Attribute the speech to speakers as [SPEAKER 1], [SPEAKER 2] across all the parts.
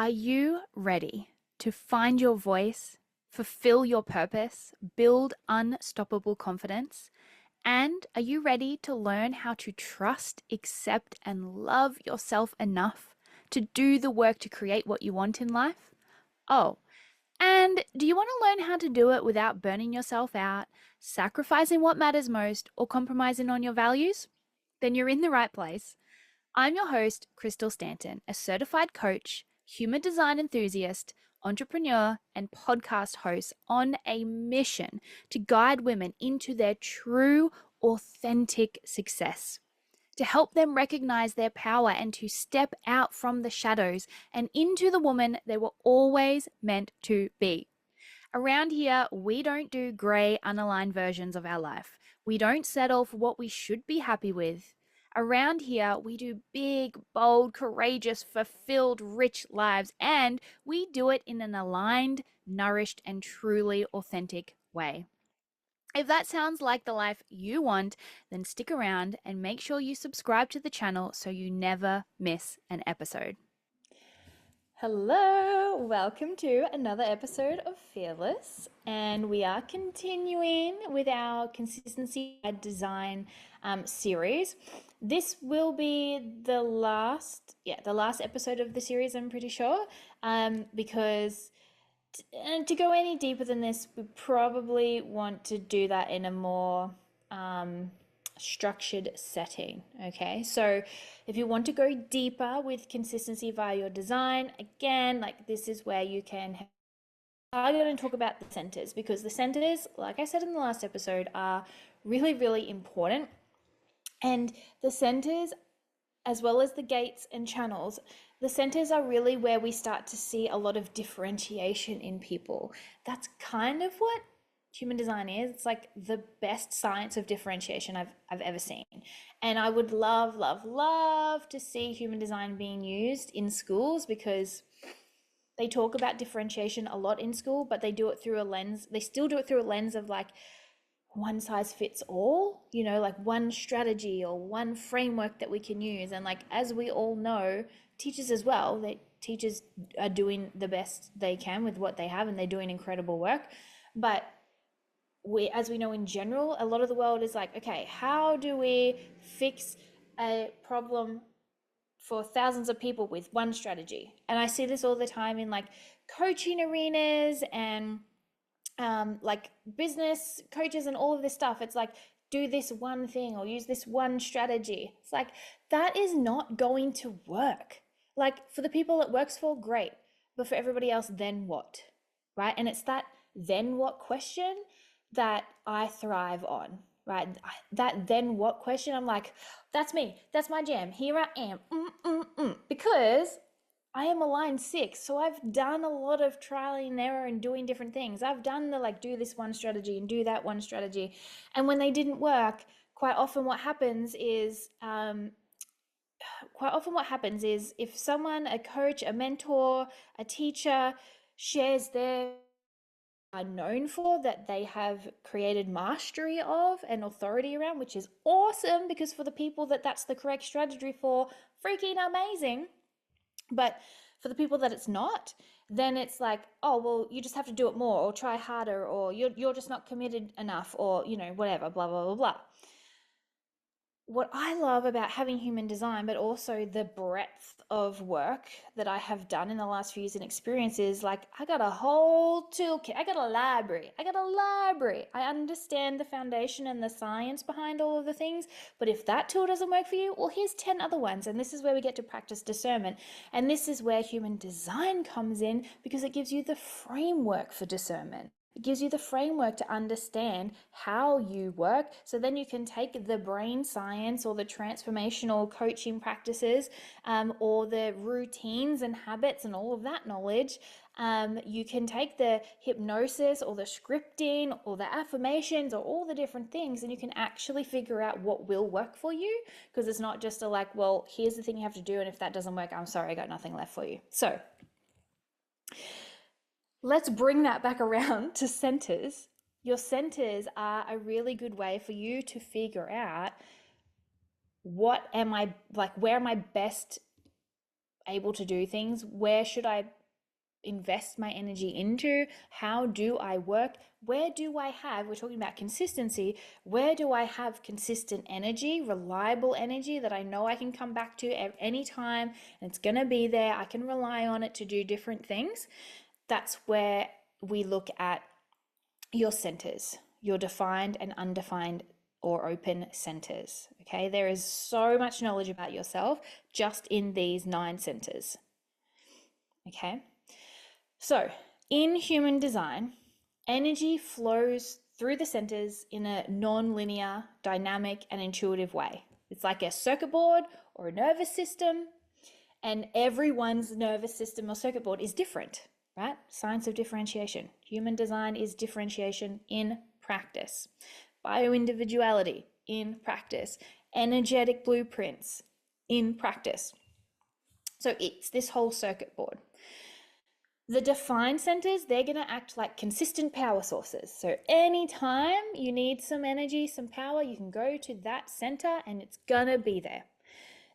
[SPEAKER 1] Are you ready to find your voice, fulfill your purpose, build unstoppable confidence? And are you ready to learn how to trust, accept, and love yourself enough to do the work to create what you want in life? Oh, and do you want to learn how to do it without burning yourself out, sacrificing what matters most, or compromising on your values? Then you're in the right place. I'm your host, Crystal Stanton, a certified coach, human design enthusiast, entrepreneur, and podcast host on a mission to guide women into their true, authentic success, to help them recognize their power and to step out from the shadows and into the woman they were always meant to be. Around here, we don't do grey, unaligned versions of our life. We don't settle for what we should be happy with. Around here, we do big, bold, courageous, fulfilled, rich lives, and we do it in an aligned, nourished, and truly authentic way. If that sounds like the life you want, then stick around and make sure you subscribe to the channel so you never miss an episode. Hello, welcome to another episode of Fearless, and we are continuing with our consistency by design series. This will be the last episode of the series, I'm pretty sure, because to go any deeper than this, we probably want to do that in a more structured setting. Okay, so if you want to go deeper with consistency via your design, again, like this is where you can target and talk about the centers, because the centers, like I said in the last episode, are really, really important. And the centers, as well as the gates and channels, the centers are really where we start to see a lot of differentiation in people. That's kind of what human design is. It's like the best science of differentiation I've ever seen. And I would love, love, love to see human design being used in schools, because they talk about differentiation a lot in school, but they do it through a lens. They still do it through a lens of like one size fits all, like one strategy or one framework that we can use. And like, as we all know, teachers as well, teachers are doing the best they can with what they have, and they're doing incredible work. But as we know in general, a lot of the world is like, okay, how do we fix a problem for thousands of people with one strategy? And I see this all the time in like coaching arenas and like business coaches and all of this stuff. It's like, do this one thing or use this one strategy. It's like, that is not going to work. Like, for the people it works for, great. But for everybody else, then what? Right? And it's that then what question that I thrive on, right? That then what question, I'm like, that's me. That's my jam. Here I am. Because I am a line 6, so I've done a lot of trial and error and doing different things. I've done the like, do this one strategy and do that one strategy. And when they didn't work, quite often what happens is if someone, a coach, a mentor, a teacher shares their are known for, that they have created mastery of and authority around, which is awesome, because for the people that's the correct strategy for, freaking amazing. But for the people that it's not, then it's like, oh, well, you just have to do it more or try harder, or you're just not committed enough, or whatever, blah blah blah blah. What I love about having human design, but also the breadth of work that I have done in the last few years and experiences, like, I got a whole toolkit. I got a library. I understand the foundation and the science behind all of the things. But if that tool doesn't work for you, well, here's 10 other ones. And this is where we get to practice discernment. And this is where human design comes in, because it gives you the framework for discernment. It gives you the framework to understand how you work, so then you can take the brain science or the transformational coaching practices, or the routines and habits and all of that knowledge. You can take the hypnosis or the scripting or the affirmations or all the different things, and you can actually figure out what will work for you, because it's not just a like, well, here's the thing you have to do, and if that doesn't work, I'm sorry, I got nothing left for you. So let's bring that back around to centers. Your centers are a really good way for you to figure out where am I best able to do things? Where should I invest my energy into? How do I work? Where do I have, we're talking about consistency, where do I have consistent energy, reliable energy that I know I can come back to at any time and it's going to be there, I can rely on it to do different things? That's where we look at your centers, your defined and undefined or open centers. Okay, there is so much knowledge about yourself just in these 9 centers. Okay, so in human design, energy flows through the centers in a non-linear, dynamic, and intuitive way. It's like a circuit board or a nervous system, and everyone's nervous system or circuit board is different, right? Science of differentiation. Human design is differentiation in practice. Bioindividuality in practice. Energetic blueprints in practice. So it's this whole circuit board. The defined centers, they're going to act like consistent power sources. So anytime you need some energy, some power, you can go to that center and it's going to be there.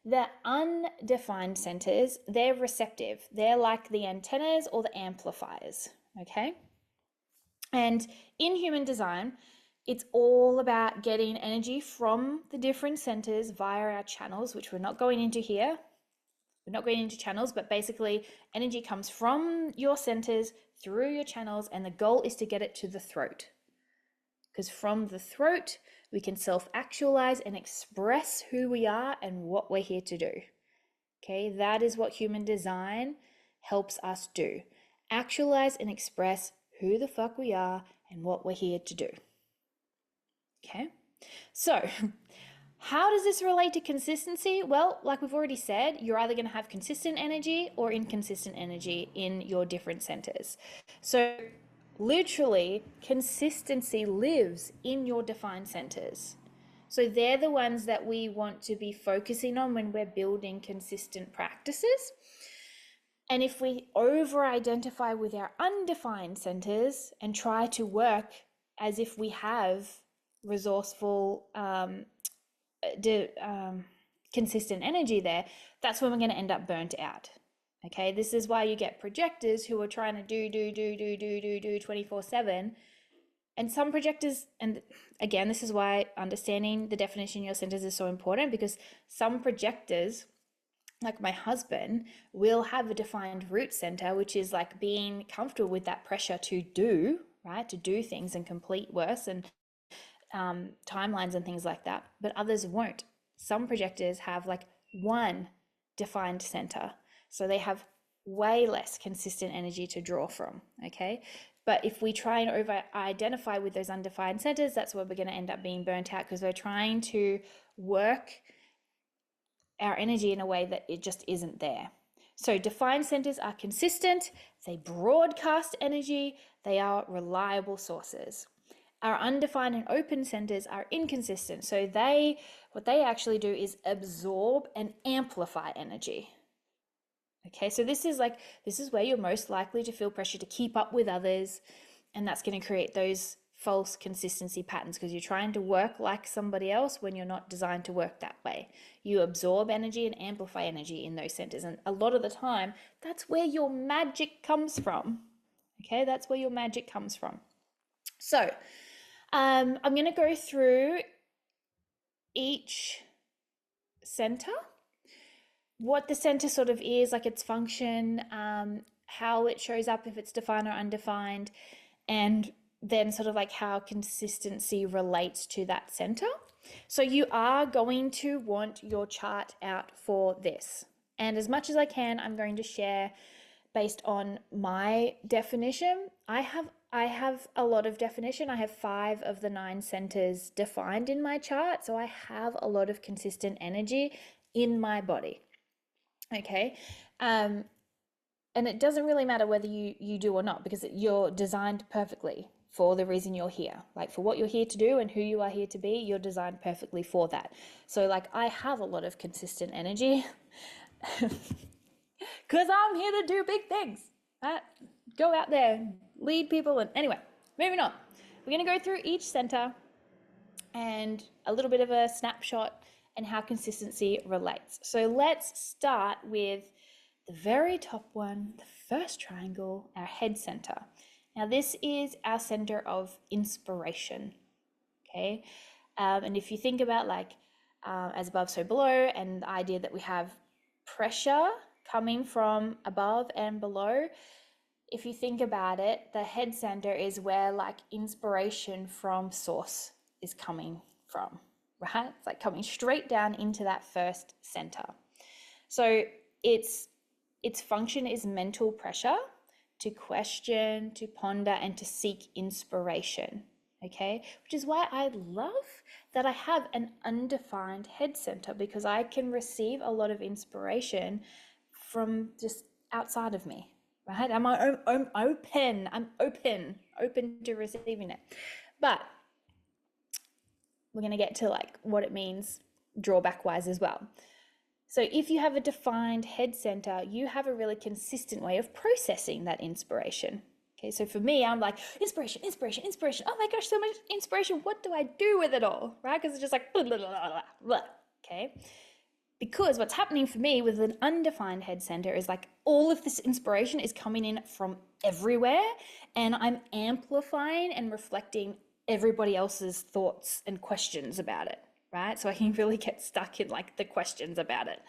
[SPEAKER 1] The undefined centers, they're receptive. They're like the antennas or the amplifiers, okay? And in human design, it's all about getting energy from the different centers via our channels, which we're not going into here. We're not going into channels, but basically energy comes from your centers through your channels, and the goal is to get it to the throat. Because from the throat, we can self-actualize and express who we are and what we're here to do. Okay, that is what human design helps us do. Actualize and express who the fuck we are and what we're here to do. Okay, so how does this relate to consistency? Well, like we've already said, you're either going to have consistent energy or inconsistent energy in your different centers. So literally, consistency lives in your defined centers. So they're the ones that we want to be focusing on when we're building consistent practices. And if we over-identify with our undefined centers and try to work as if we have resourceful, consistent energy there, that's when we're going to end up burnt out. Okay, this is why you get projectors who are trying to do 24/7. And some projectors, and again, this is why understanding the definition in your centers is so important, because some projectors, like my husband, will have a defined root center, which is like being comfortable with that pressure to do, right? To do things and complete work and timelines and things like that, but others won't. Some projectors have like one defined center, so they have way less consistent energy to draw from, okay? But if we try and over-identify with those undefined centers, that's where we're going to end up being burnt out, because we're trying to work our energy in a way that it just isn't there. So defined centers are consistent, they broadcast energy, they are reliable sources. Our undefined and open centers are inconsistent. So what they actually do is absorb and amplify energy. Okay, so this is where you're most likely to feel pressure to keep up with others, and that's going to create those false consistency patterns, because you're trying to work like somebody else when you're not designed to work that way. You absorb energy and amplify energy in those centers, and a lot of the time, that's where your magic comes from. Okay, that's where your magic comes from. So I'm going to go through each center, what the center sort of is, like its function, how it shows up if it's defined or undefined, and then sort of like how consistency relates to that center. So you are going to want your chart out for this. And as much as I can, I'm going to share based on my definition. I have a lot of definition. I have 5 of the 9 centers defined in my chart. So I have a lot of consistent energy in my body. Okay. And it doesn't really matter whether you do or not, because you're designed perfectly for the reason you're here. Like for what you're here to do and who you are here to be, you're designed perfectly for that. So like I have a lot of consistent energy because I'm here to do big things, right? Go out there, lead people. And anyway, moving on. We're going to go through each center and a little bit of a snapshot and how consistency relates. So let's start with the very top one, the first triangle, our head center. Now this is our center of inspiration, okay? And if you think about like as above, so below, and the idea that we have pressure coming from above and below, if you think about it, the head center is where like inspiration from source is coming from, right? It's like coming straight down into that first center. So its function is mental pressure to question, to ponder, and to seek inspiration. Okay, which is why I love that I have an undefined head center, because I can receive a lot of inspiration from just outside of me, right? I'm open to receiving it. But we're going to get to like what it means drawback wise as well. So if you have a defined head center, you have a really consistent way of processing that inspiration. Okay, so for me, I'm like, inspiration. Oh my gosh, so much inspiration. What do I do with it all, right? Because it's just like, blah, blah, blah, blah, blah. Okay. Because what's happening for me with an undefined head center is like all of this inspiration is coming in from everywhere, and I'm amplifying and reflecting everybody else's thoughts and questions about it, right? So I can really get stuck in like the questions about it.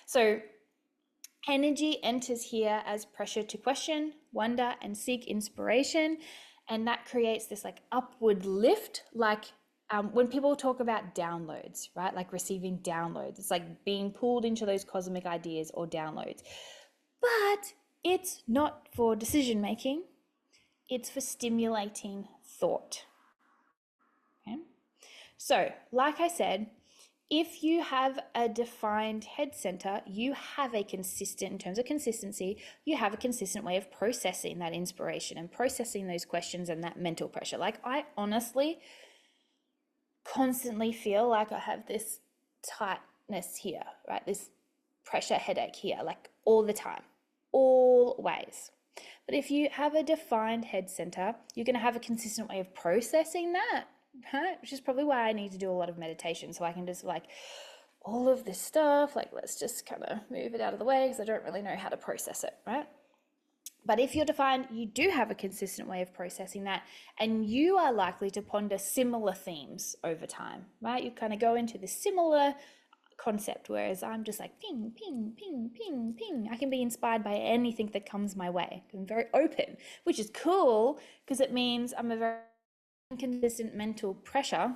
[SPEAKER 1] So energy enters here as pressure to question, wonder, and seek inspiration. And that creates this like upward lift, like when people talk about downloads, right? Like receiving downloads, it's like being pulled into those cosmic ideas or downloads. But it's not for decision making, it's for stimulating thought. Okay. So, like I said, if you have a defined head center, you have a consistent, in terms of consistency, you have a consistent way of processing that inspiration and processing those questions and that mental pressure. Like I honestly constantly feel like I have this tightness here, right? This pressure headache here, like all the time, always. But if you have a defined head center, you're going to have a consistent way of processing that, right? Which is probably why I need to do a lot of meditation, so I can just like all of this stuff, like let's just kind of move it out of the way because I don't really know how to process it, right? But if you're defined, you do have a consistent way of processing that, and you are likely to ponder similar themes over time, right? You kind of go into this similar concept, whereas I'm just like ping, ping, ping, ping, ping. I can be inspired by anything that comes my way. I'm very open, which is cool because it means I'm a very inconsistent mental pressure.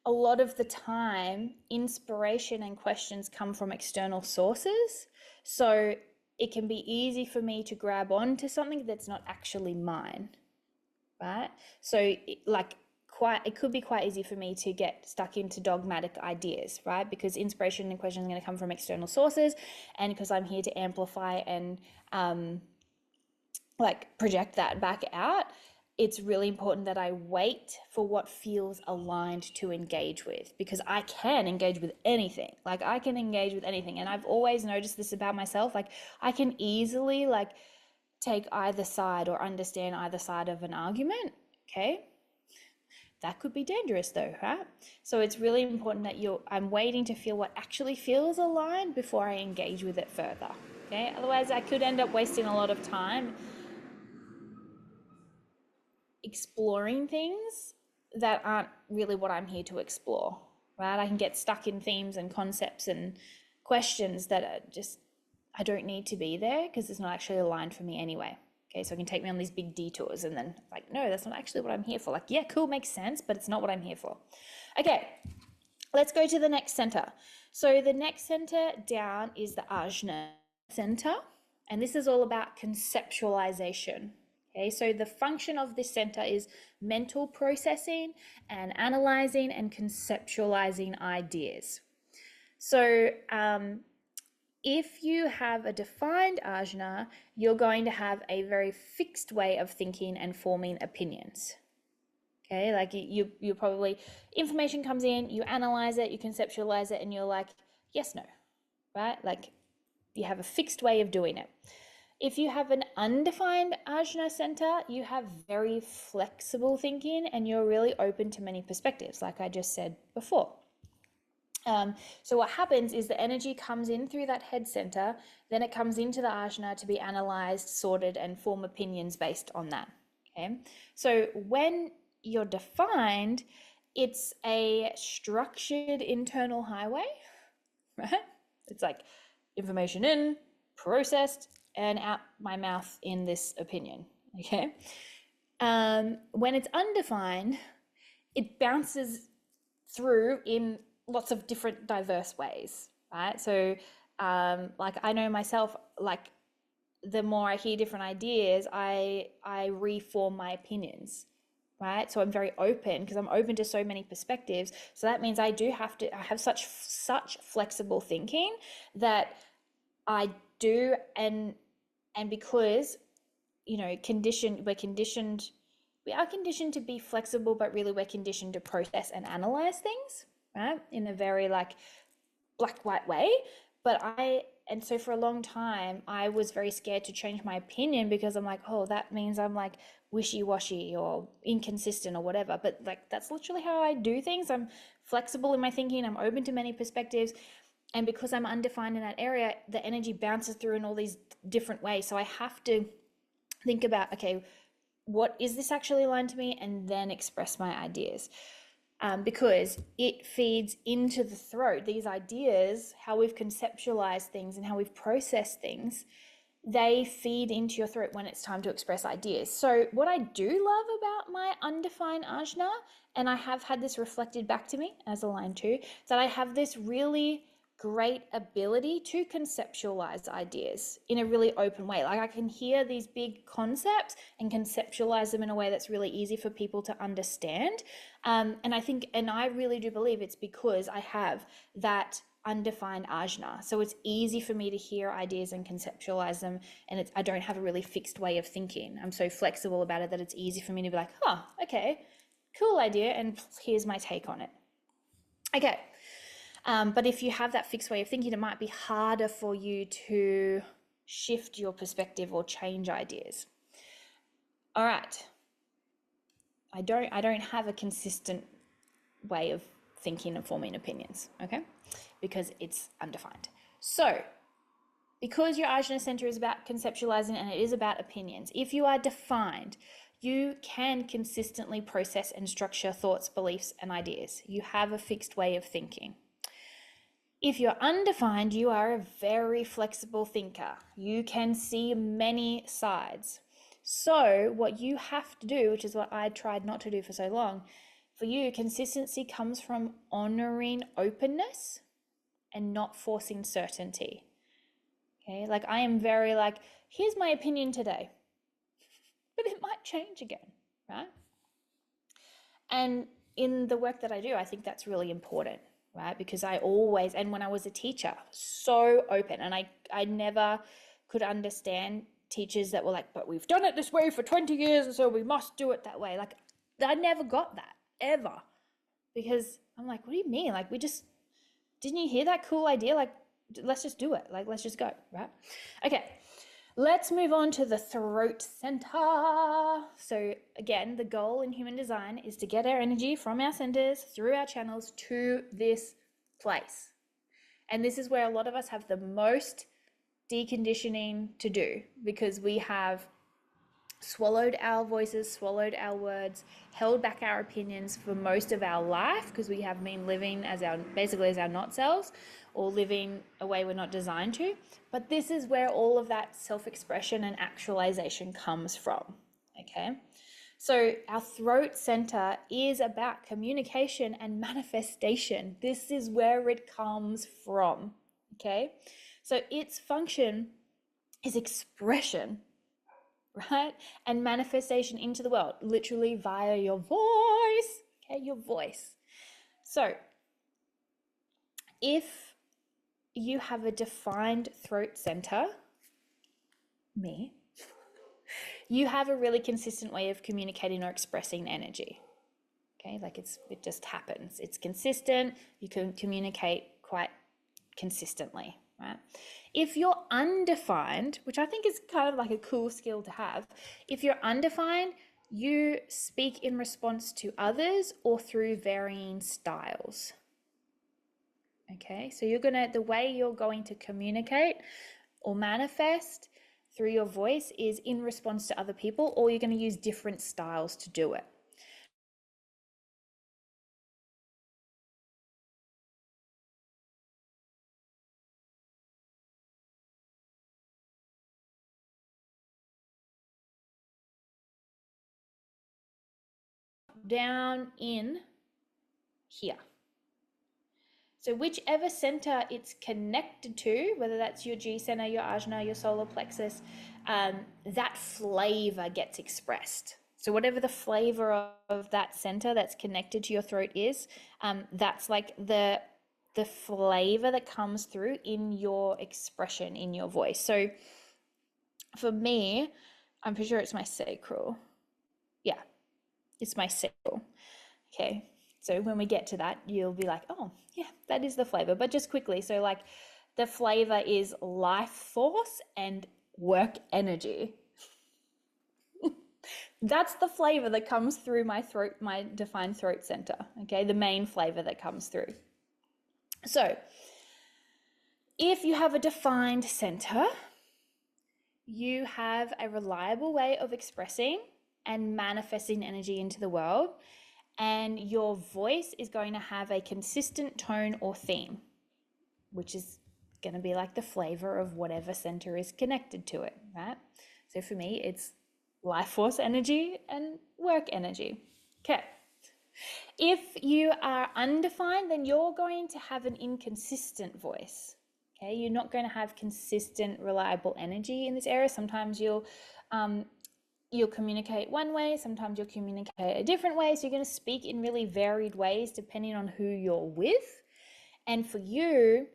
[SPEAKER 1] A lot of the time, inspiration and questions come from external sources. So it can be easy for me to grab onto something that's not actually mine, right? So it could be quite easy for me to get stuck into dogmatic ideas, right? Because inspiration and questions are going to come from external sources, and because I'm here to amplify and project that back out, it's really important that I wait for what feels aligned to engage with, because I can engage with anything. Like I can engage with anything. And I've always noticed this about myself. Like I can easily like take either side or understand either side of an argument. Okay. That could be dangerous though, right? So it's really important that I'm waiting to feel what actually feels aligned before I engage with it further. Okay. Otherwise I could end up wasting a lot of time exploring things that aren't really what I'm here to explore, right? I can get stuck in themes and concepts and questions that are just, I don't need to be there because it's not actually aligned for me anyway. Okay, so it can take me on these big detours and then like, no, that's not actually what I'm here for. Like, yeah, cool, makes sense, but it's not what I'm here for. Okay, let's go to the next center. So the next center down is the ajna center, and this is all about conceptualization. Okay, so the function of this center is mental processing and analyzing and conceptualizing ideas. So if you have a defined ajna, you're going to have a very fixed way of thinking and forming opinions. Okay, like you probably, information comes in, you analyze it, you conceptualize it, and you're like, yes, no, right? Like you have a fixed way of doing it. If you have an undefined ajna center, you have very flexible thinking and you're really open to many perspectives, like I just said before. So what happens is the energy comes in through that head center, then it comes into the ajna to be analyzed, sorted, and form opinions based on that. Okay. So when you're defined, it's a structured internal highway, right? It's like information in, processed, and out my mouth in this opinion. Okay. When it's undefined, it bounces through in lots of different diverse ways, right? So like I know myself, like the more I hear different ideas, I reform my opinions, right? So I'm very open because I'm open to so many perspectives. So that means I have such flexible thinking that I do, and because we are conditioned to be flexible, but really we're conditioned to process and analyze things, right? In a very like black white way. And so for a long time, I was very scared to change my opinion because I'm like, oh, that means I'm like wishy-washy or inconsistent or whatever. But like, that's literally how I do things. I'm flexible in my thinking. I'm open to many perspectives. And because I'm undefined in that area, the energy bounces through in all these different ways. So I have to think about, okay, what is this actually aligned to me, and then express my ideas. Because it feeds into the throat. These ideas, how we've conceptualized things and how we've processed things, they feed into your throat when it's time to express ideas. So what I do love about my undefined ajna, and I have had this reflected back to me as a line too, that I have this really great ability to conceptualize ideas in a really open way. Like I can hear these big concepts and conceptualize them in a way that's really easy for people to understand. And I really do believe it's because I have that undefined ajna. So it's easy for me to hear ideas and conceptualize them. And I don't have a really fixed way of thinking. I'm so flexible about it that it's easy for me to be like, oh, okay, cool idea. And here's my take on it. Okay. But if you have that fixed way of thinking, it might be harder for you to shift your perspective or change ideas. All right. I don't have a consistent way of thinking and forming opinions, okay? Because it's undefined. So, because your ajna center is about conceptualizing and it is about opinions, if you are defined, you can consistently process and structure thoughts, beliefs, and ideas. You have a fixed way of thinking. If you're undefined, you are a very flexible thinker. You can see many sides. So what you have to do, which is what I tried not to do for so long, for you, consistency comes from honoring openness and not forcing certainty. Okay, like I am very like, here's my opinion today, but it might change again, right? And in the work that I do, I think that's really important, right? Because I always, and when I was a teacher, so open, and I never could understand teachers that were like, but we've done it this way for 20 years, and so we must do it that way. Like, I never got that, ever. Because I'm like, what do you mean? Like, didn't you hear that cool idea? Like, let's just do it. Like, let's just go, right? Okay. Let's move on to the throat center. So again, the goal in human design is to get our energy from our centers through our channels to this place. And this is where a lot of us have the most deconditioning to do, because we have swallowed our voices, swallowed our words, held back our opinions for most of our life, because we have been living as our not selves, or living a way we're not designed to. But this is where all of that self-expression and actualization comes from, okay? So our throat center is about communication and manifestation. This is where it comes from, okay? So its function is expression, right? And manifestation into the world, literally via your voice, okay? Your voice. So if you have a defined throat center, you have a really consistent way of communicating or expressing energy. Okay, like it just happens. It's consistent. You can communicate quite consistently, right? If you're undefined, which I think is kind of like a cool skill to have, if you're undefined, you speak in response to others or through varying styles. Okay, so the way you're going to communicate or manifest through your voice is in response to other people, or you're going to use different styles to do it. Down in here. So whichever center it's connected to, whether that's your G center, your ajna, your solar plexus, that flavor gets expressed. So whatever the flavor of that center that's connected to your throat is, that's like the flavor that comes through in your expression, in your voice. So for me, I'm pretty sure it's my sacral. Yeah, it's my sacral. Okay, so when we get to that, you'll be like, oh, yeah, that is the flavor. But just quickly, so like the flavor is life force and work energy. That's the flavor that comes through my throat, my defined throat center. Okay, the main flavor that comes through. So if you have a defined center, you have a reliable way of expressing and manifesting energy into the world, and your voice is going to have a consistent tone or theme, which is going to be like the flavor of whatever center is connected to it, right? So for me, it's life force energy and work energy. Okay. If you are undefined, then you're going to have an inconsistent voice. Okay, you're not going to have consistent, reliable energy in this area. Sometimes you'll communicate one way, sometimes you'll communicate a different way. So you're going to speak in really varied ways depending on who you're with. And for you,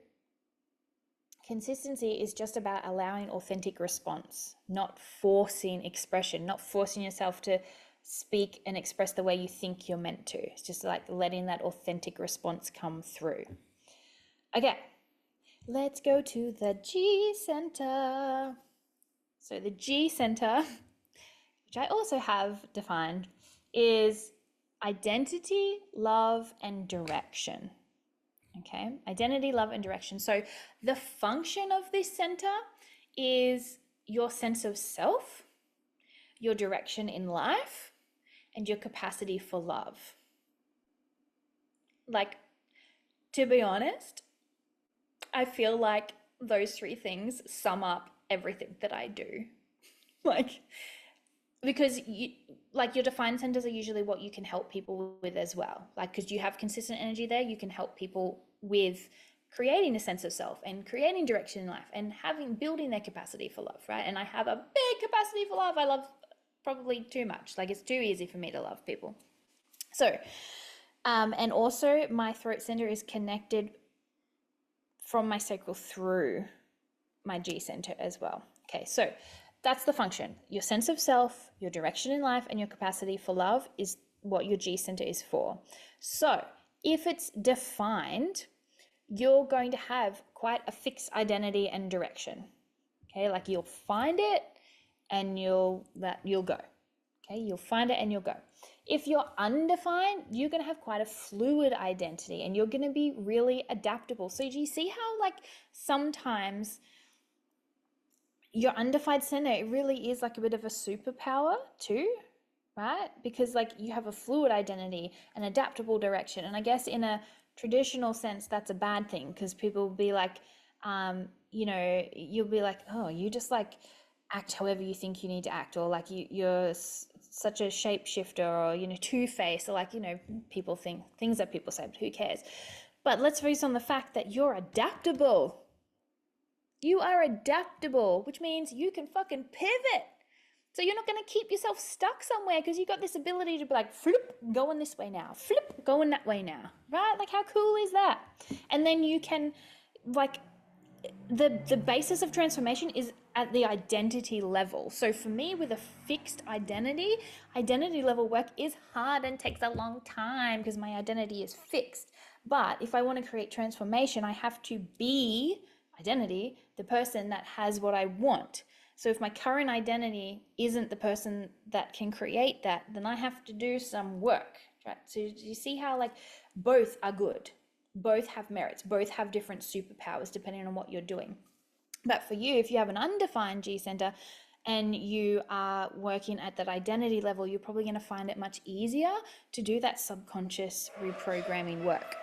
[SPEAKER 1] consistency is just about allowing authentic response, not forcing expression, not forcing yourself to speak and express the way you think you're meant to. It's just like letting that authentic response come through. Okay, let's go to the G center. So the G center, which I also have defined, is identity, love, and direction. Okay, identity, love, and direction. So the function of this center is your sense of self, your direction in life, and your capacity for love. Like, to be honest, I feel like those three things sum up everything that I do. Like, because your defined centers are usually what you can help people with as well. Like, because you have consistent energy there, you can help people with creating a sense of self and creating direction in life and building their capacity for love, right? And I have a big capacity for love. I love probably too much. Like, it's too easy for me to love people. So, and also my throat center is connected from my sacral through my G center as well. Okay, so that's the function. Your sense of self, your direction in life, and your capacity for love is what your G center is for. So if it's defined, you're going to have quite a fixed identity and direction. Okay, like you'll find it and you'll go. Okay, you'll find it and you'll go. If you're undefined, you're going to have quite a fluid identity and you're going to be really adaptable. So do you see how like sometimes your undefined center, it really is like a bit of a superpower too, right? Because like you have a fluid identity, an adaptable direction. And I guess in a traditional sense, that's a bad thing because people will be like, you'll be like, oh, you just like act however you think you need to act, or like you're such a shapeshifter, or two-faced, or like people think things that people say, but who cares? But let's focus on the fact that you're adaptable. You are adaptable, which means you can fucking pivot. So you're not going to keep yourself stuck somewhere because you got this ability to be like, flip, going this way now, flip, going that way now, right? Like how cool is that? And then you can like the basis of transformation is at the identity level. So for me, with a fixed identity level work is hard and takes a long time because my identity is fixed. But if I want to create transformation, I have to be identity, the person that has what I want. So if my current identity isn't the person that can create that, then I have to do some work, right? So you see how like both are good. Both have merits, both have different superpowers depending on what you're doing. But for you, if you have an undefined G center and you are working at that identity level, you're probably going to find it much easier to do that subconscious reprogramming work.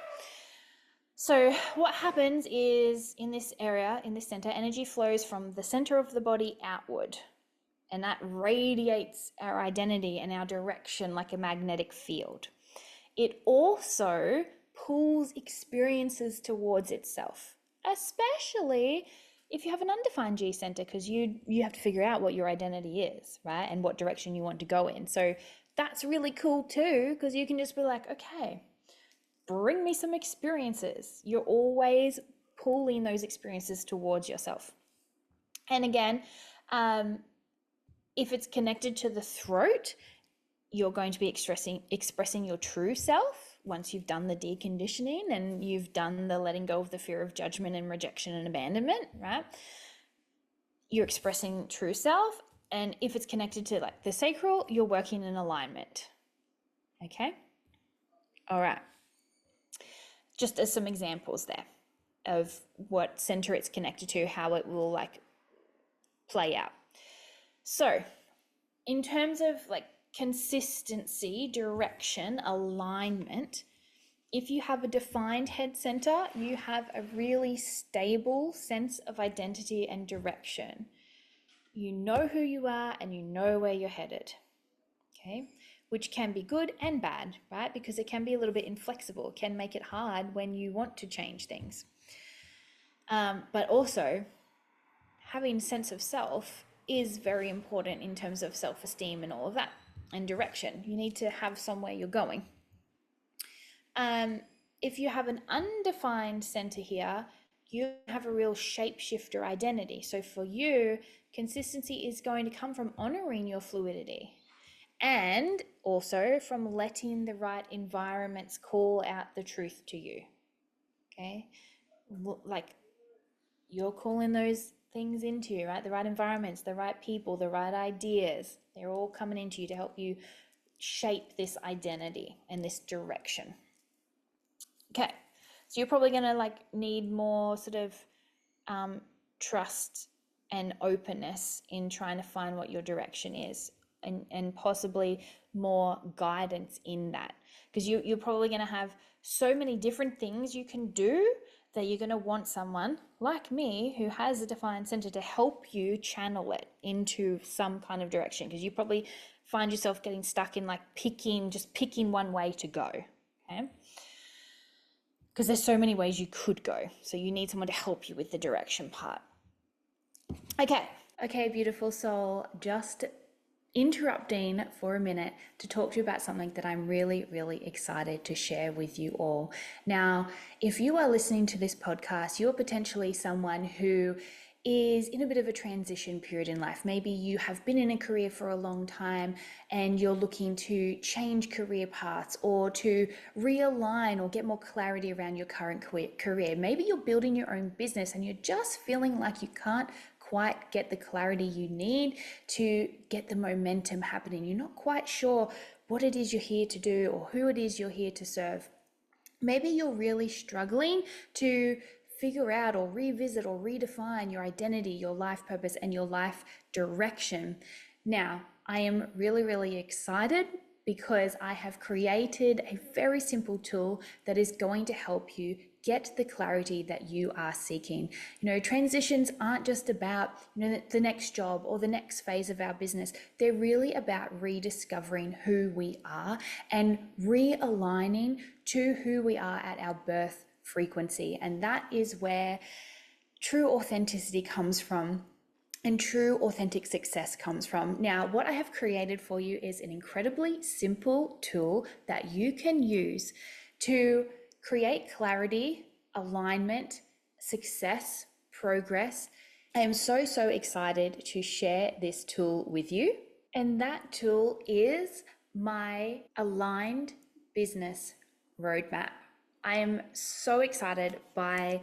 [SPEAKER 1] So what happens is in this area, in this center, energy flows from the center of the body outward, and that radiates our identity and our direction like a magnetic field. It also pulls experiences towards itself, especially if you have an undefined G center, because you have to figure out what your identity is, right? And what direction you want to go in. So that's really cool too, because you can just be like, okay, bring me some experiences. You're always pulling those experiences towards yourself. And again, if it's connected to the throat, you're going to be expressing your true self once you've done the deconditioning and you've done the letting go of the fear of judgment and rejection and abandonment, right? You're expressing true self. And if it's connected to like the sacral, you're working in alignment. Okay? All right. Just as some examples there of what center it's connected to, how it will like play out. So in terms of like consistency, direction, alignment, if you have a defined head center, you have a really stable sense of identity and direction. You know who you are and you know where you're headed, okay? Which can be good and bad, right? Because it can be a little bit inflexible. It can make it hard when you want to change things. But also, having sense of self is very important in terms of self-esteem and all of that, and direction. You need to have somewhere you're going. If you have an undefined center here, you have a real shapeshifter identity. So for you, consistency is going to come from honoring your fluidity and also from letting the right environments call out the truth to you. Okay? Like you're calling those things into you, right? The right environments, the right people, the right ideas, they're all coming into you to help you shape this identity and this direction. Okay, so you're probably going to like need more sort of trust and openness in trying to find what your direction is, and possibly more guidance in that, because you're probably going to have so many different things you can do that you're going to want someone like me who has a defined center to help you channel it into some kind of direction, because you probably find yourself getting stuck in like picking one way to go, okay? Because there's so many ways you could go. So you need someone to help you with the direction part. Okay, beautiful soul, just interrupting for a minute to talk to you about something that I'm really, really excited to share with you all. Now, if you are listening to this podcast, you're potentially someone who is in a bit of a transition period in life. Maybe you have been in a career for a long time and you're looking to change career paths or to realign or get more clarity around your current career. Maybe you're building your own business and you're just feeling like you can't quite get the clarity you need to get the momentum happening. You're not quite sure what it is you're here to do or who it is you're here to serve. Maybe you're really struggling to figure out or revisit or redefine your identity, your life purpose, and your life direction. Now, I am really, really excited because I have created a very simple tool that is going to help you get the clarity that you are seeking. You know, transitions aren't just about, the next job or the next phase of our business. They're really about rediscovering who we are and realigning to who we are at our birth frequency. And that is where true authenticity comes from and true authentic success comes from. Now, what I have created for you is an incredibly simple tool that you can use to create clarity, alignment, success, progress. I am so excited to share this tool with you. And that tool is my aligned business roadmap. I am so excited by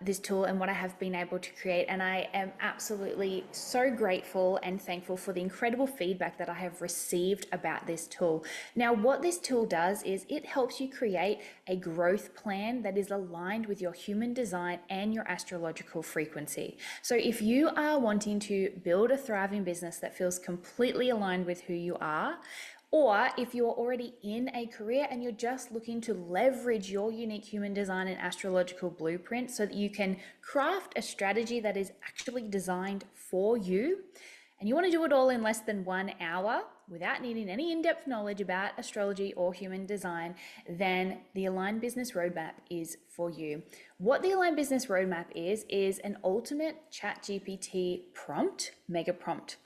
[SPEAKER 1] this tool and what I have been able to create. And I am absolutely so grateful and thankful for the incredible feedback that I have received about this tool. Now, what this tool does is it helps you create a growth plan that is aligned with your human design and your astrological frequency. So if you are wanting to build a thriving business that feels completely aligned with who you are, or if you're already in a career and you're just looking to leverage your unique human design and astrological blueprint so that you can craft a strategy that is actually designed for you, and you want to do it all in less than 1 hour without needing any in-depth knowledge about astrology or human design, then the Aligned Business Roadmap is for you. What the Aligned Business Roadmap is an ultimate ChatGPT prompt, mega prompt,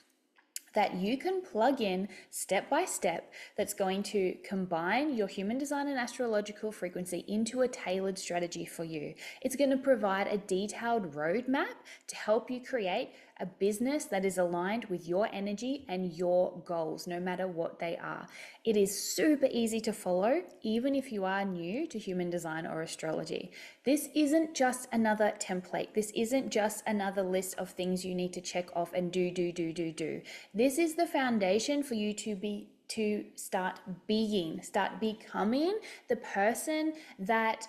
[SPEAKER 1] that you can plug in step by step that's going to combine your human design and astrological frequency into a tailored strategy for you. It's going to provide a detailed roadmap to help you create a business that is aligned with your energy and your goals, no matter what they are. It is super easy to follow, even if you are new to human design or astrology. This isn't just another template. This isn't just another list of things you need to check off and do. This is the foundation for you to start becoming the person that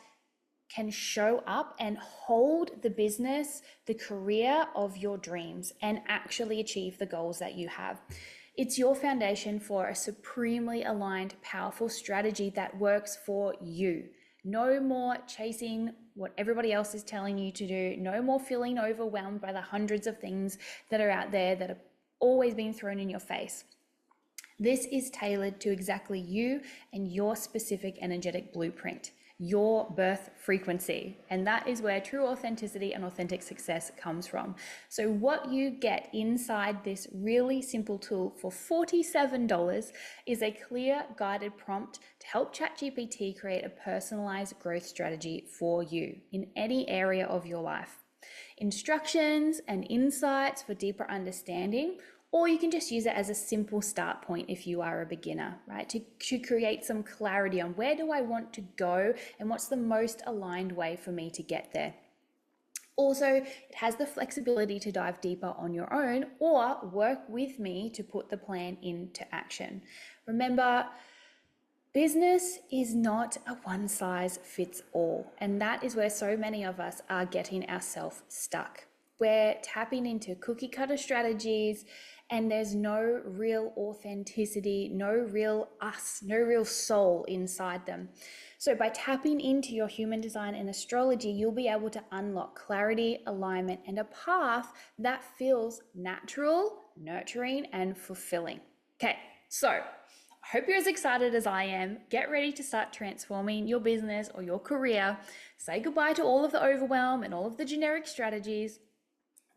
[SPEAKER 1] can show up and hold the business, the career of your dreams, and actually achieve the goals that you have. It's your foundation for a supremely aligned, powerful strategy that works for you. No more chasing what everybody else is telling you to do. No more feeling overwhelmed by the hundreds of things that are out there that are always being thrown in your face. This is tailored to exactly you and your specific energetic blueprint, your birth frequency. And that is where true authenticity and authentic success comes from. So what you get inside this really simple tool for $47 is a clear guided prompt to help ChatGPT create a personalized growth strategy for you in any area of your life. Instructions and insights for deeper understanding, or you can just use it as a simple start point if you are a beginner, right? To create some clarity on where do I want to go and what's the most aligned way for me to get there. Also, it has the flexibility to dive deeper on your own or work with me to put the plan into action. Remember, business is not a one size fits all, and that is where so many of us are getting ourselves stuck. We're tapping into cookie cutter strategies, and there's no real authenticity, no real us, no real soul inside them. So by tapping into your human design and astrology, you'll be able to unlock clarity, alignment, and a path that feels natural, nurturing, and fulfilling. Okay, so I hope you're as excited as I am. Get ready to start transforming your business or your career. Say goodbye to all of the overwhelm and all of the generic strategies.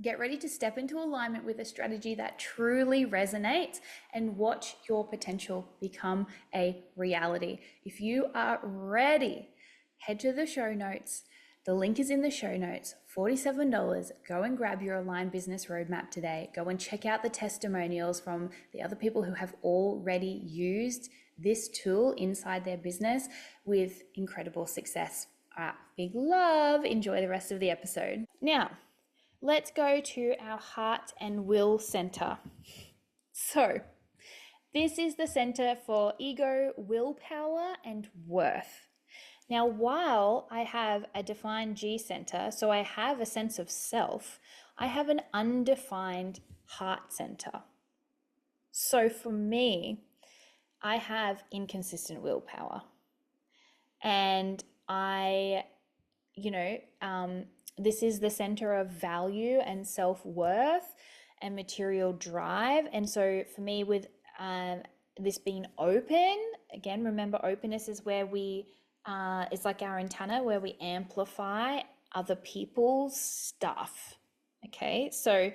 [SPEAKER 1] Get ready to step into alignment with a strategy that truly resonates and watch your potential become a reality. If you are ready, head to the show notes. The link is in the show notes. $47. Go and grab your Aligned Business Roadmap today. Go and check out the testimonials from the other people who have already used this tool inside their business with incredible success. All right, big love. Enjoy the rest of the episode. Now, let's go to our heart and will center. So, this is the center for ego, willpower, and worth. Now, while I have a defined G center, so I have a sense of self, I have an undefined heart center. So for me, I have inconsistent willpower. And this is the center of value and self-worth and material drive. And so for me, with this being open, again, remember, openness is where it's like our antenna, where we amplify other people's stuff. Okay, so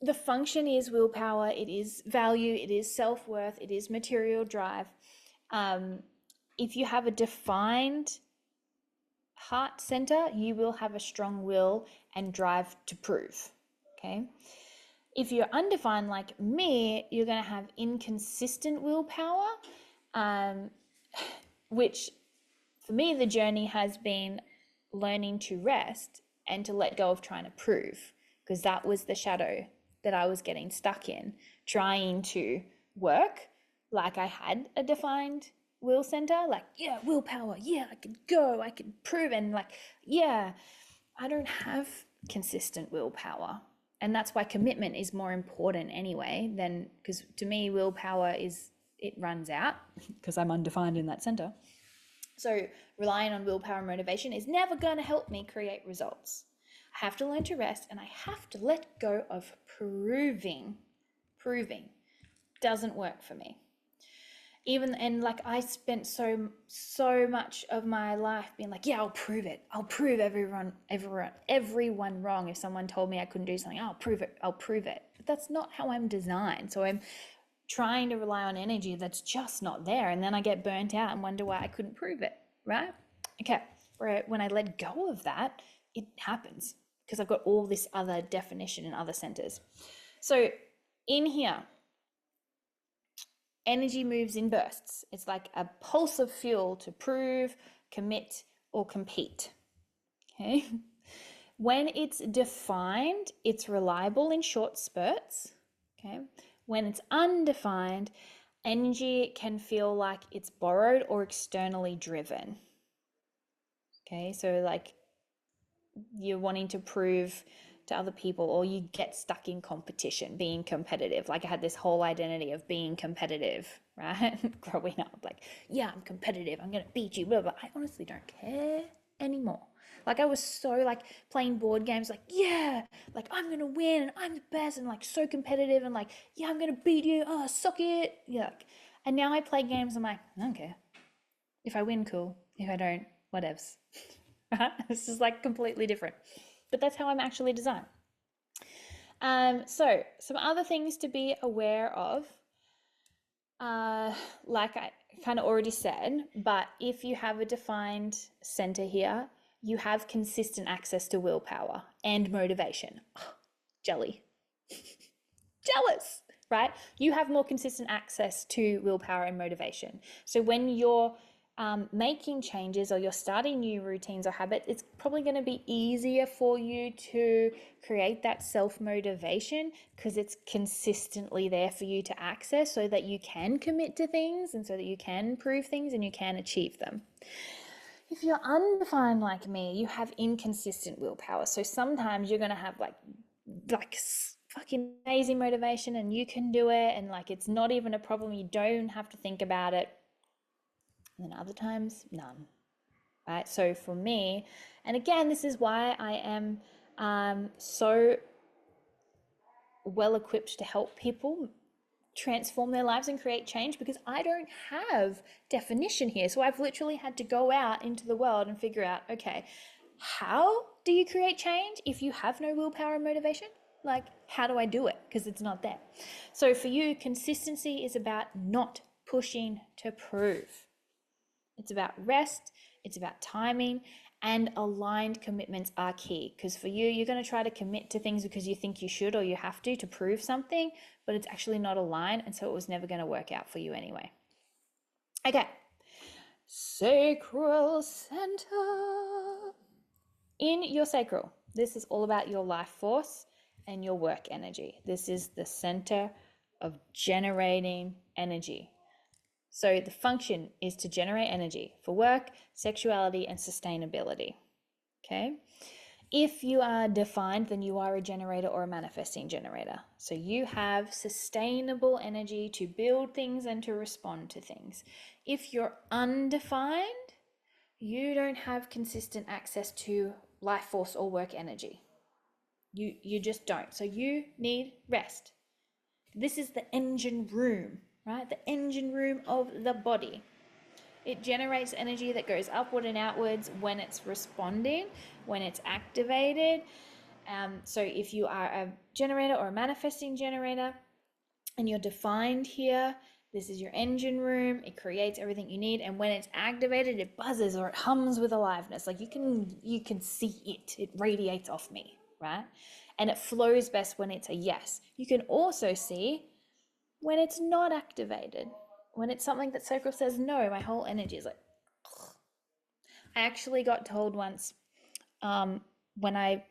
[SPEAKER 1] the function is willpower, it is value, it is self-worth, it is material drive. If you have a defined heart center, you will have a strong will and drive to prove. Okay, if you're undefined like me, you're going to have inconsistent willpower, which for me, the journey has been learning to rest and to let go of trying to prove, because that was the shadow that I was getting stuck in, trying to work like I had a defined will center, like, yeah, willpower, yeah, I could go, I could prove, and like, yeah, I don't have consistent willpower. And that's why commitment is more important anyway, than, because to me, willpower is, it runs out because I'm undefined in that center. So relying on willpower and motivation is never going to help me create results. I have to learn to rest, and I have to let go of proving. Proving doesn't work for me. Even, and like, I spent so much of my life being like, yeah, I'll prove it. I'll prove everyone wrong. If someone told me I couldn't do something, I'll prove it. But that's not how I'm designed. So I'm trying to rely on energy that's just not there, and then I get burnt out and wonder why I couldn't prove it, right? Okay, when I let go of that, it happens because I've got all this other definition in other centers. So in here, energy moves in bursts. It's like a pulse of fuel to prove, commit, or compete. Okay. When it's defined, it's reliable in short spurts. Okay. When it's undefined, energy can feel like it's borrowed or externally driven. Okay. So like, you're wanting to prove to other people, or you get stuck in competition, being competitive. Like, I had this whole identity of being competitive, right? Growing up, like, yeah, I'm competitive, I'm gonna beat you, blah, blah. I honestly don't care anymore. Like, I was so like playing board games, like, yeah, like, I'm gonna win and I'm the best, and like so competitive, and like, yeah, I'm gonna beat you, oh, suck it. Yeah. And now I play games, I'm like, I don't care. If I win, cool. If I don't, whatevs. This is like completely different, but that's how I'm actually designed. So some other things to be aware of, like I kind of already said, but if you have a defined center here, you have consistent access to willpower and motivation. Jelly. Jealous, right? You have more consistent access to willpower and motivation. So when you're making changes, or you're starting new routines or habits, it's probably going to be easier for you to create that self-motivation because it's consistently there for you to access, so that you can commit to things and so that you can prove things and you can achieve them. If you're undefined like me, you have inconsistent willpower. So sometimes you're going to have like fucking amazing motivation and you can do it, and like, it's not even a problem, you don't have to think about it. And then other times, none, right? So for me, and again, this is why I am so well equipped to help people transform their lives and create change, because I don't have definition here. So I've literally had to go out into the world and figure out, okay, how do you create change if you have no willpower and motivation? Like, how do I do it? Because it's not there. So for you, consistency is about not pushing to prove. It's about rest, it's about timing, and aligned commitments are key. Because for you, you're going to try to commit to things because you think you should or you have to prove something, but it's actually not aligned, and so it was never going to work out for you anyway. Okay, sacral center. In your sacral, this is all about your life force and your work energy. This is the center of generating energy. So the function is to generate energy for work, sexuality, and sustainability. Okay. If you are defined, then you are a generator or a manifesting generator. So you have sustainable energy to build things and to respond to things. If you're undefined, you don't have consistent access to life force or work energy. You just don't. So you need rest. This is the engine room, right? The engine room of the body. It generates energy that goes upward and outwards when it's responding, when it's activated. So if you are a generator or a manifesting generator and you're defined here, this is your engine room. It creates everything you need. And when it's activated, it buzzes or it hums with aliveness. Like, you can see it. It radiates off me, right? And it flows best when it's a yes. You can also see when it's not activated, when it's something that sacral says no, my whole energy is like, ugh. I actually got told once, when I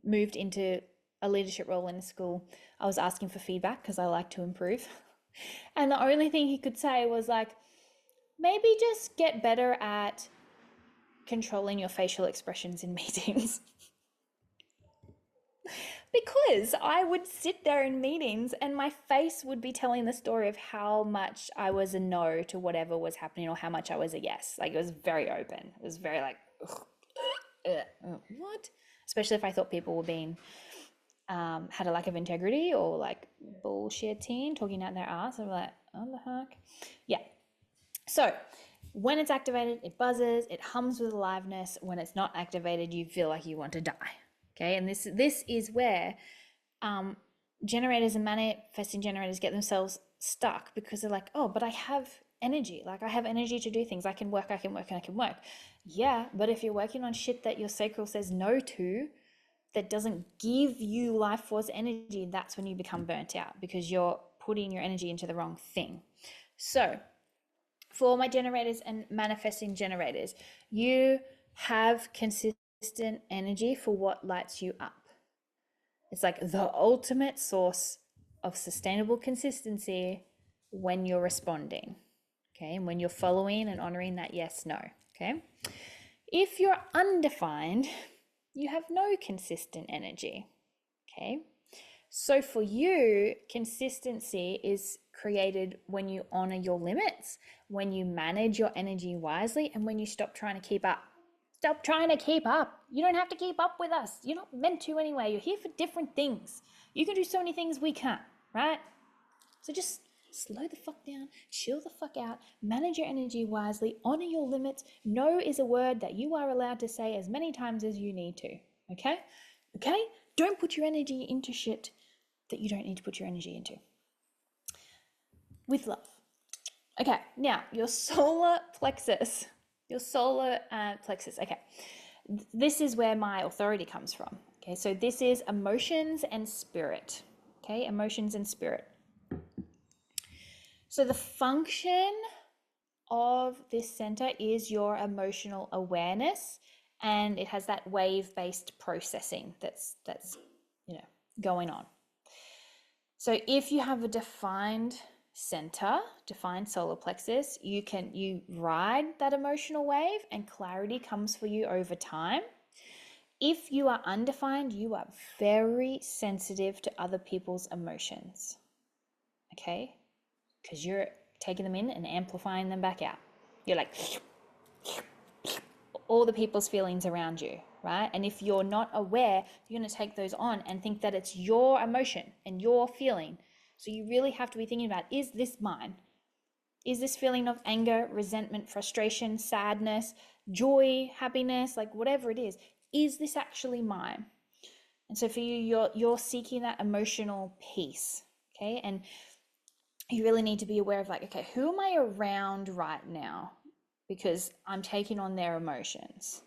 [SPEAKER 1] moved into a leadership role in a school, I was asking for feedback because I like to improve. And the only thing he could say was like, maybe just get better at controlling your facial expressions in meetings. Because I would sit there in meetings and my face would be telling the story of how much I was a no to whatever was happening or how much I was a yes. Like, it was very open. It was very like, what? Especially if I thought people were being, had a lack of integrity or like bullshitting, talking out their ass. I'm like, oh the heck? Yeah. So when it's activated, it buzzes, it hums with aliveness. When it's not activated, you feel like you want to die. Okay, and this is where generators and manifesting generators get themselves stuck because they're like, oh, but I have energy. Like, I have energy to do things. I can work, and I can work. Yeah, but if you're working on shit that your sacral says no to, that doesn't give you life force energy, that's when you become burnt out because you're putting your energy into the wrong thing. So for my generators and manifesting generators, you have consistent energy for what lights you up. It's like the ultimate source of sustainable consistency when you're responding, okay? And when you're following and honoring that yes, no, okay? If you're undefined, you have no consistent energy, okay? So for you, consistency is created when you honor your limits, when you manage your energy wisely, and when you stop trying to keep up. Stop trying to keep up. You don't have to keep up with us. You're not meant to anyway. You're here for different things. You can do so many things we can't, right? So just slow the fuck down, chill the fuck out, manage your energy wisely, honor your limits. No is a word that you are allowed to say as many times as you need to, okay? Okay? Don't put your energy into shit that you don't need to put your energy into. With love. Okay, now your solar plexus. Okay, this is where my authority comes from. Okay, so this is emotions and spirit. Okay, emotions and spirit. So the function of this center is your emotional awareness, and it has that wave-based processing that's going on. So if you have a defined center, defined solar plexus, you ride that emotional wave and clarity comes for you over time. If you are undefined, you are very sensitive to other people's emotions, okay? Because you're taking them in and amplifying them back out. You're like all the people's feelings around you, right? And if you're not aware, you're going to take those on and think that it's your emotion and your feeling. So you really have to be thinking about, is this mine? Is this feeling of anger, resentment, frustration, sadness, joy, happiness, like whatever it is this actually mine? And so for you, you're seeking that emotional peace, okay? And you really need to be aware of like, okay, who am I around right now? Because I'm taking on their emotions.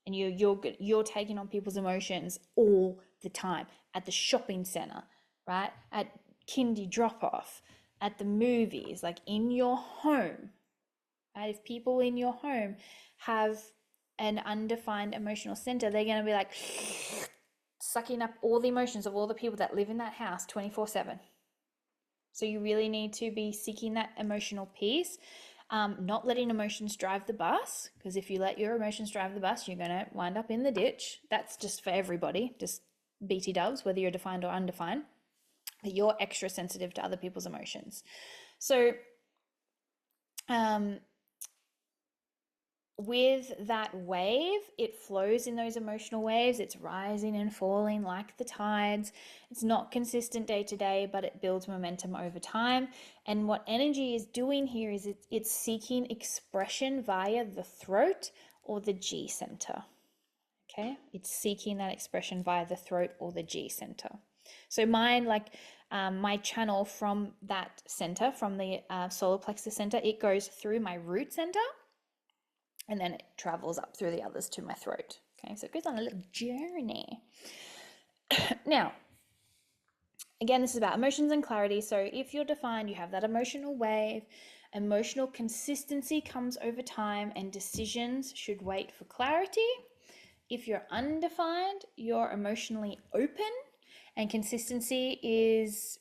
[SPEAKER 1] And you're taking on people's emotions all the time at the shopping center, right? At kindy drop-off, at the movies, like in your home, right? If people in your home have an undefined emotional center, they're going to be like sucking up all the emotions of all the people that live in that house 24/7. So you really need to be seeking that emotional peace, not letting emotions drive the bus, because if you let your emotions drive the bus, you're going to wind up in the ditch. That's just for everybody, just BT dubs, whether you're defined or undefined. But you're extra sensitive to other people's emotions. So with that wave, it flows in those emotional waves. It's rising and falling like the tides. It's not consistent day to day, but it builds momentum over time. And what energy is doing here is it's seeking expression via the throat or the G center. Okay, it's seeking that expression via the throat or the G center. So mine, like my channel from that center, from the solar plexus center, it goes through my root center, and then it travels up through the others to my throat. Okay, so it goes on a little journey. Now, again, this is about emotions and clarity. So if you're defined, you have that emotional wave. Emotional consistency comes over time, and decisions should wait for clarity. If you're undefined, you're emotionally open, and consistency is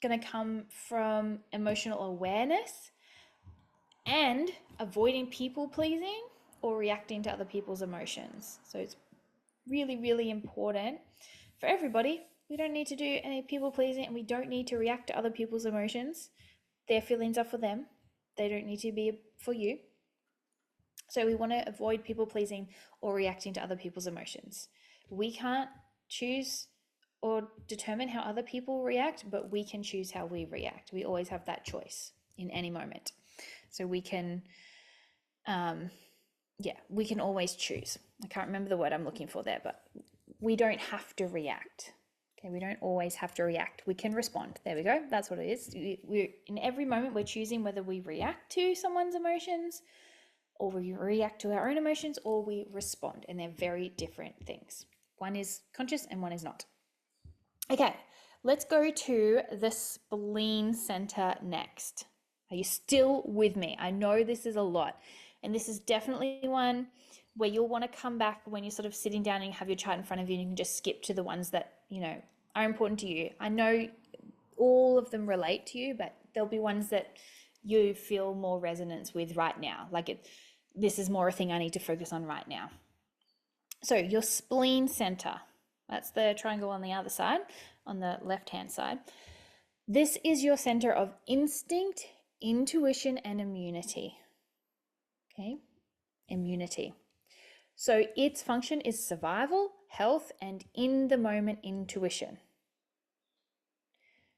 [SPEAKER 1] going to come from emotional awareness and avoiding people pleasing or reacting to other people's emotions. So it's really, really important for everybody. We don't need to do any people pleasing, and we don't need to react to other people's emotions. Their feelings are for them, they don't need to be for you. So we want to avoid people pleasing or reacting to other people's emotions. We can't choose or determine how other people react, but we can choose how we react. We always have that choice in any moment. So we can, we can always choose. I can't remember the word I'm looking for there, but we don't have to react. Okay, we don't always have to react. We can respond. There we go. That's what it is. We're in every moment we're choosing whether we react to someone's emotions, or we react to our own emotions, or we respond, and they're very different things. One is conscious and one is not. Okay, let's go to the spleen center next. Are you still with me? I know this is a lot, and this is definitely one where you'll want to come back when you're sort of sitting down and you have your chart in front of you, and you can just skip to the ones that, are important to you. I know all of them relate to you, but there'll be ones that you feel more resonance with right now. This is more a thing I need to focus on right now. So your spleen center, that's the triangle on the other side, on the left-hand side. This is your center of instinct, intuition, and immunity. Okay, immunity. So its function is survival, health, and in-the-moment intuition.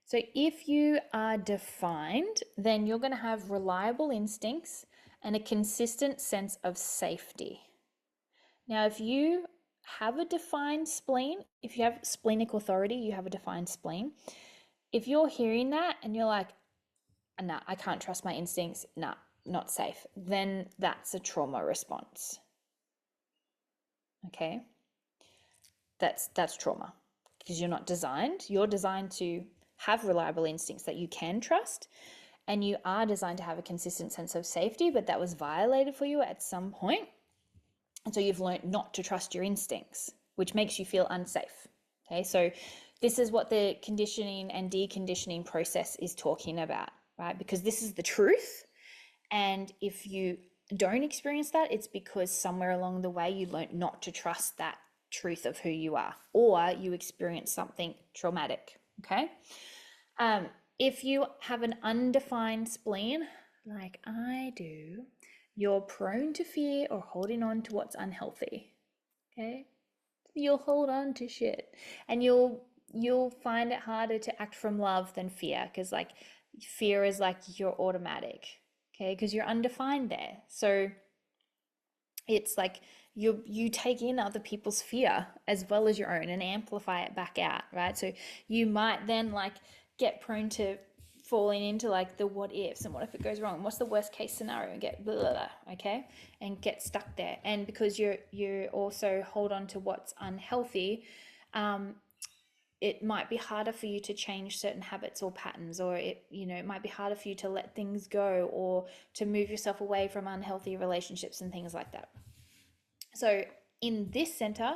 [SPEAKER 1] So if you are defined, then you're going to have reliable instincts and a consistent sense of safety. Now, if you have a defined spleen, if you have splenic authority, you have a defined spleen. If you're hearing that and you're like, nah, I can't trust my instincts, nah, not safe, then that's a trauma response. Okay? That's trauma, because you're not designed. You're designed to have reliable instincts that you can trust, and you are designed to have a consistent sense of safety, but that was violated for you at some point. And so you've learned not to trust your instincts, which makes you feel unsafe. Okay, so this is what the conditioning and deconditioning process is talking about, right? Because this is the truth. And if you don't experience that, it's because somewhere along the way you learned not to trust that truth of who you are, or you experience something traumatic. Okay. If you have an undefined spleen, like I do, you're prone to fear or holding on to what's unhealthy. Okay, you'll hold on to shit, and you'll find it harder to act from love than fear, because fear is your automatic. Okay, because you're undefined there. So it's like you take in other people's fear as well as your own and amplify it back out, right? So you might then get prone to falling into the what ifs, and what if it goes wrong, what's the worst case scenario, and get blah, blah, blah, okay, and get stuck there. And because you also hold on to what's unhealthy, it might be harder for you to change certain habits or patterns, or it might be harder for you to let things go, or to move yourself away from unhealthy relationships and things like that. So in this center,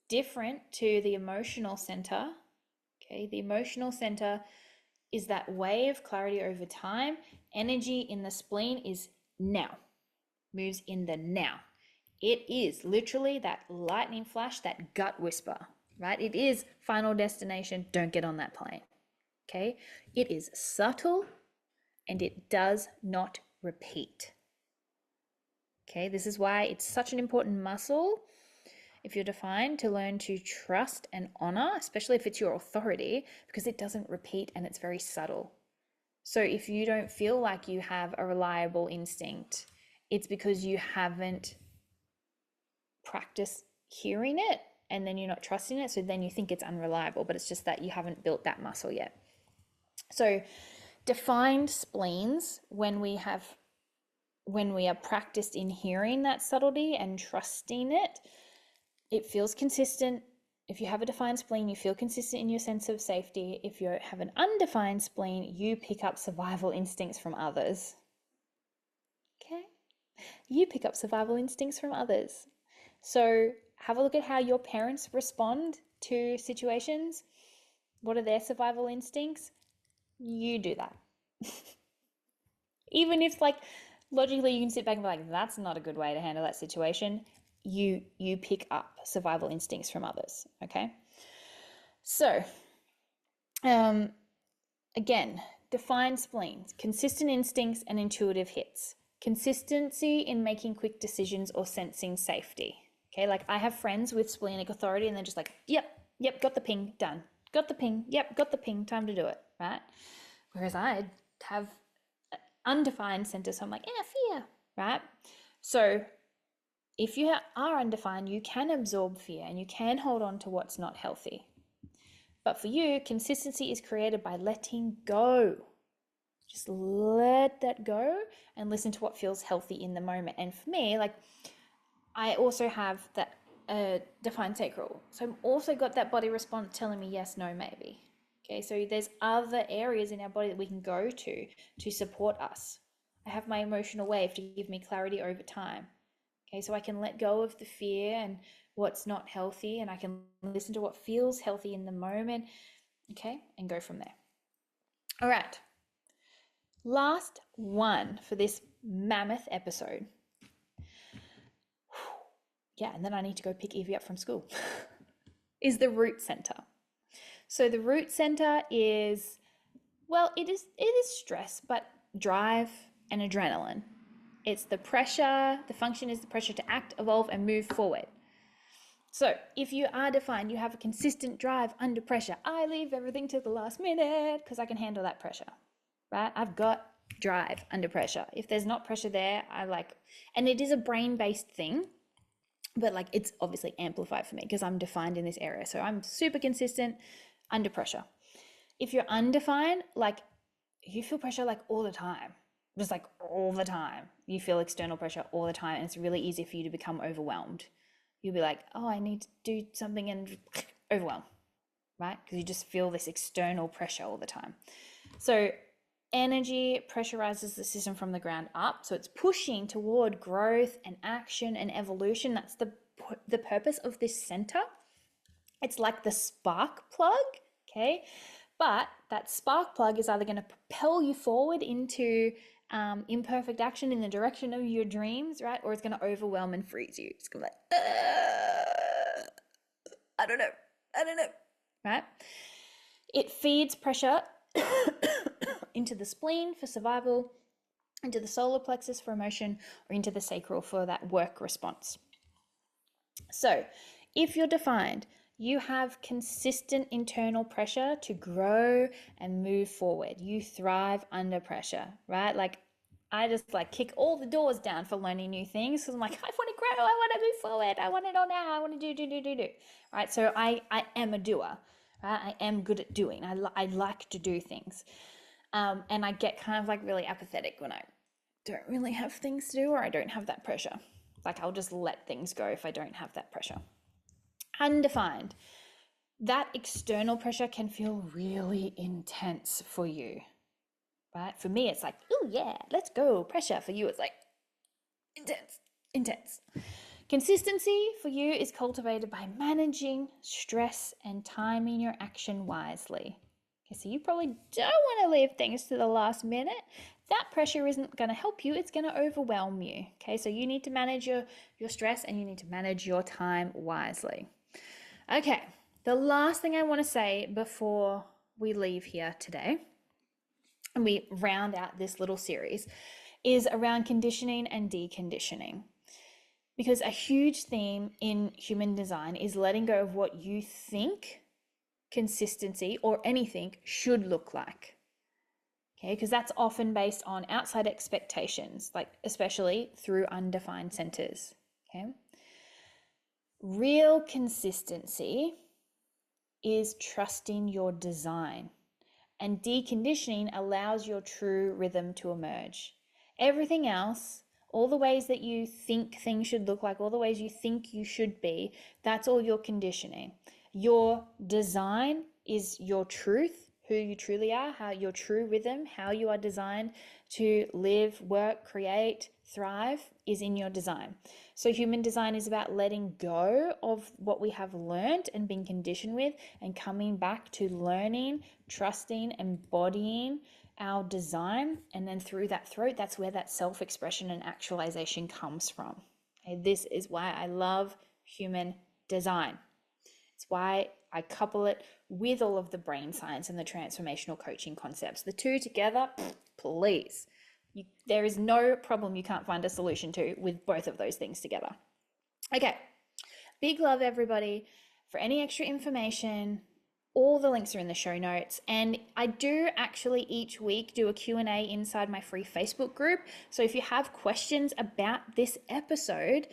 [SPEAKER 1] different to the emotional center, okay, the emotional center is that way of clarity over time. Energy in the spleen is now, moves in the now. It is literally that lightning flash, that gut whisper, right? It is final destination, don't get on that plane, okay? It is subtle and it does not repeat. Okay, this is why it's such an important muscle, if you're defined, to learn to trust and honor, especially if it's your authority, because it doesn't repeat and it's very subtle. So if you don't feel like you have a reliable instinct, it's because you haven't practiced hearing it, and then you're not trusting it, so then you think it's unreliable, but it's just that you haven't built that muscle yet. So defined spleens, when we are practiced in hearing that subtlety and trusting it, it feels consistent. If you have a defined spleen, you feel consistent in your sense of safety. If you have an undefined spleen, you pick up survival instincts from others. Okay? You pick up survival instincts from others. So have a look at how your parents respond to situations. What are their survival instincts? You do that. Even if like logically you can sit back and be like, that's not a good way to handle that situation, you pick up survival instincts from others. Okay. So again, define spleens, consistent instincts and intuitive hits, consistency in making quick decisions or sensing safety. Okay, like I have friends with splenic authority and they're just like, yep, got the ping, done. Got the ping, yep, got the ping, time to do it, right? Whereas I have undefined center, so I'm like, fear, right? So if you are undefined, you can absorb fear and you can hold on to what's not healthy. But for you, consistency is created by letting go. Just let that go and listen to what feels healthy in the moment. And for me, like I also have that defined sacral. So I've also got that body response telling me yes, no, maybe. Okay, so there's other areas in our body that we can go to support us. I have my emotional wave to give me clarity over time. Okay, so I can let go of the fear and what's not healthy, and I can listen to what feels healthy in the moment, okay, and go from there. All right, last one for this mammoth episode. Yeah, and then I need to go pick Evie up from school, is the root center. So the root center is, well, it is stress, but drive and adrenaline. It's the pressure, the function is the pressure to act, evolve, and move forward. So if you are defined, you have a consistent drive under pressure. I leave everything to the last minute because I can handle that pressure, right? I've got drive under pressure. If there's not pressure there, and it is a brain-based thing, but like it's obviously amplified for me because I'm defined in this area. So I'm super consistent under pressure. If you're undefined, like you feel pressure like all the time, just like all the time. You feel external pressure all the time, and it's really easy for you to become overwhelmed. You'll be like, oh, I need to do something, and overwhelm, right? Because you just feel this external pressure all the time. So energy pressurizes the system from the ground up. So it's pushing toward growth and action and evolution. That's the purpose of this center. It's like the spark plug, okay? But that spark plug is either going to propel you forward into imperfect action in the direction of your dreams, right? Or it's going to overwhelm and freeze you. It's going to be like, I don't know, right? It feeds pressure into the spleen for survival, into the solar plexus for emotion, or into the sacral for that work response. So if you're defined, you have consistent internal pressure to grow and move forward. You thrive under pressure, right? Like I just like kick all the doors down for learning new things because I'm like, I want to grow, I want to move forward, I want it all now, I want to do, right? So I am a doer, right? I am good at doing. I like to do things. And I get kind of like really apathetic when I don't really have things to do or I don't have that pressure. Like I'll just let things go if I don't have that pressure. Undefined. That external pressure can feel really intense for you, right? For me, it's like, oh yeah, let's go. Pressure. For you, it's like intense. Consistency for you is cultivated by managing stress and timing your action wisely. Okay, so you probably don't want to leave things to the last minute. That pressure isn't going to help you. It's going to overwhelm you. Okay, so you need to manage your stress and you need to manage your time wisely. Okay, the last thing I want to say before we leave here today and we round out this little series is around conditioning and deconditioning. Because a huge theme in human design is letting go of what you think consistency or anything should look like. Okay, because that's often based on outside expectations, like especially through undefined centers. Okay. Real consistency is trusting your design, and deconditioning allows your true rhythm to emerge. Everything else, all the ways that you think things should look like, all the ways you think you should be, that's all your conditioning. Your design is your truth, who you truly are, how your true rhythm, how you are designed to live, work, create, thrive is in your design. So human design is about letting go of what we have learned and been conditioned with and coming back to learning, trusting, embodying our design. And then through that throat, that's where that self-expression and actualization comes from. Okay, this is why I love human design. It's why I couple it with all of the brain science and the transformational coaching concepts. The two together, please. There is no problem you can't find a solution to with both of those things together. Okay, big love, everybody. For any extra information, all the links are in the show notes. And I do actually each week do a Q&A inside my free Facebook group. So if you have questions about this episode,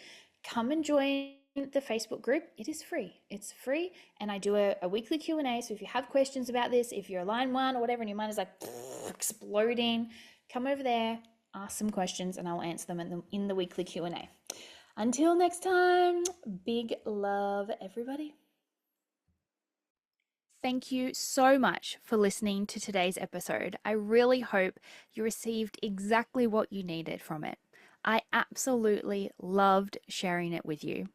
[SPEAKER 1] come and join the Facebook group. It is free. It's free. And I do a weekly Q&A. So if you have questions about this, if you're a line one or whatever, and your mind is like exploding, come over there, ask some questions, and I'll answer them in the weekly Q&A. Until next time, big love, everybody. Thank you so much for listening to today's episode. I really hope you received exactly what you needed from it. I absolutely loved sharing it with you.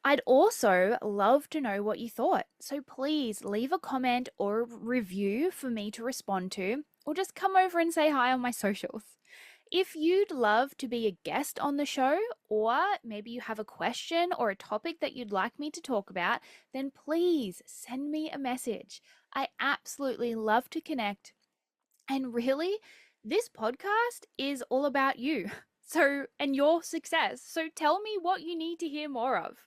[SPEAKER 1] I'd also love to know what you thought. So please leave a comment or review for me to respond to, or just come over and say hi on my socials. If you'd love to be a guest on the show, or maybe you have a question or a topic that you'd like me to talk about, then please send me a message. I absolutely love to connect. And really, this podcast is all about you. And your success. So tell me what you need to hear more of.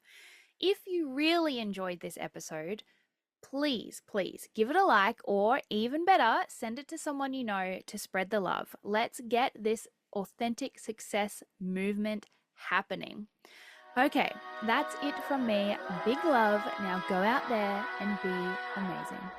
[SPEAKER 1] If you really enjoyed this episode, please give it a like, or even better, send it to someone you know to spread the love. Let's get this authentic success movement happening. Okay, that's it from me. Big love. Now go out there and be amazing.